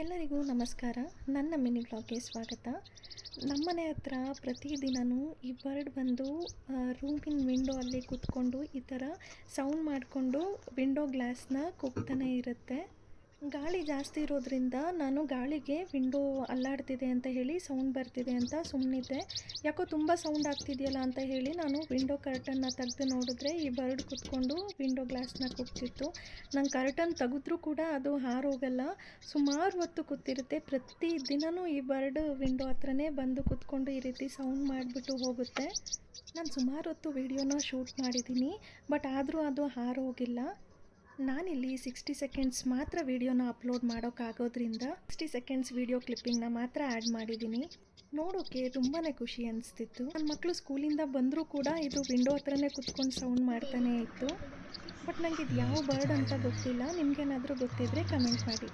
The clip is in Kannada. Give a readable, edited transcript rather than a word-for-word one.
ಎಲ್ಲರಿಗೂ ನಮಸ್ಕಾರ. ನನ್ನ ಮಿನಿ ವ್ಲಾಗ್ಗೆ ಸ್ವಾಗತ. ನಮ್ಮನೆ ಹತ್ರ ಪ್ರತಿದಿನವೂ ಈ ಬರ್ಡ್ ಬಂದು ರೂಮಿನ ವಿಂಡೋ ಅಲ್ಲಿ ಕೂತ್ಕೊಂಡು ಈ ಥರ ಸೌಂಡ್ ಮಾಡಿಕೊಂಡು ವಿಂಡೋ ಗ್ಲಾಸ್ನ ಕುಗ್ತಾನೆ ಇರುತ್ತೆ. ಗಾಳಿ ಜಾಸ್ತಿ ಇರೋದ್ರಿಂದ ನಾನು ಗಾಳಿಗೆ ವಿಂಡೋ ಅಲ್ಲಾಡ್ತಿದೆ ಅಂತ ಹೇಳಿ ಸೌಂಡ್ ಬರ್ತಿದೆ ಅಂತ ಸುಮ್ಮನಿದ್ದೆ. ಯಾಕೋ ತುಂಬ ಸೌಂಡ್ ಆಗ್ತಿದೆಯಲ್ಲ ಅಂತ ಹೇಳಿ ನಾನು ವಿಂಡೋ ಕರ್ಟನ್ನ ತೆಗೆದು ನೋಡಿದ್ರೆ ಈ ಬರ್ಡ್ ಕೂತ್ಕೊಂಡು ವಿಂಡೋ ಗ್ಲಾಸ್ನ ಕುಗ್ತಿತ್ತು. ನಾನು ಕರ್ಟನ್ ತೆಗೆದ್ರೂ ಕೂಡ ಅದು ಹಾರೋಗಲ್ಲ. ಸುಮಾರು ಹೊತ್ತು ಕೂತಿರುತ್ತೆ. ಪ್ರತಿ ದಿನವೂ ಈ ಬರ್ಡ್ ವಿಂಡೋ ಹತ್ರನೇ ಬಂದು ಕೂತ್ಕೊಂಡು ಈ ರೀತಿ ಸೌಂಡ್ ಮಾಡಿಬಿಟ್ಟು ಹೋಗುತ್ತೆ. ನಾನು ಸುಮಾರು ಹೊತ್ತು ವಿಡಿಯೋನ ಶೂಟ್ ಮಾಡಿದ್ದೀನಿ, ಬಟ್ ಆದರೂ ಅದು ಹಾರೋಗಿಲ್ಲ. ನಾನಿಲ್ಲಿ 60 ಸೆಕೆಂಡ್ಸ್ ಮಾತ್ರ ವಿಡಿಯೋನ ಅಪ್ಲೋಡ್ ಮಾಡೋಕ್ಕಾಗೋದ್ರಿಂದ 60 ಸೆಕೆಂಡ್ಸ್ ವಿಡಿಯೋ ಕ್ಲಿಪ್ಪಿಂಗ್ನ ಮಾತ್ರ ಆ್ಯಡ್ ಮಾಡಿದ್ದೀನಿ. ನೋಡೋಕ್ಕೆ ತುಂಬಾ ಖುಷಿ ಅನಿಸ್ತಿತ್ತು. ನನ್ನ ಮಕ್ಕಳು ಸ್ಕೂಲಿಂದ ಬಂದರೂ ಕೂಡ ಇದು ವಿಂಡೋ ಹತ್ರನೇ ಕುತ್ಕೊಂಡು ಸೌಂಡ್ ಮಾಡ್ತಾನೇ ಇತ್ತು. ಬಟ್ ನನಗೆ ಇದು ಯಾವ ಬರ್ಡ್ ಅಂತ ಗೊತ್ತಿಲ್ಲ. ನಿಮಗೇನಾದರೂ ಗೊತ್ತಿದ್ದರೆ ಕಮೆಂಟ್ ಮಾಡಿ.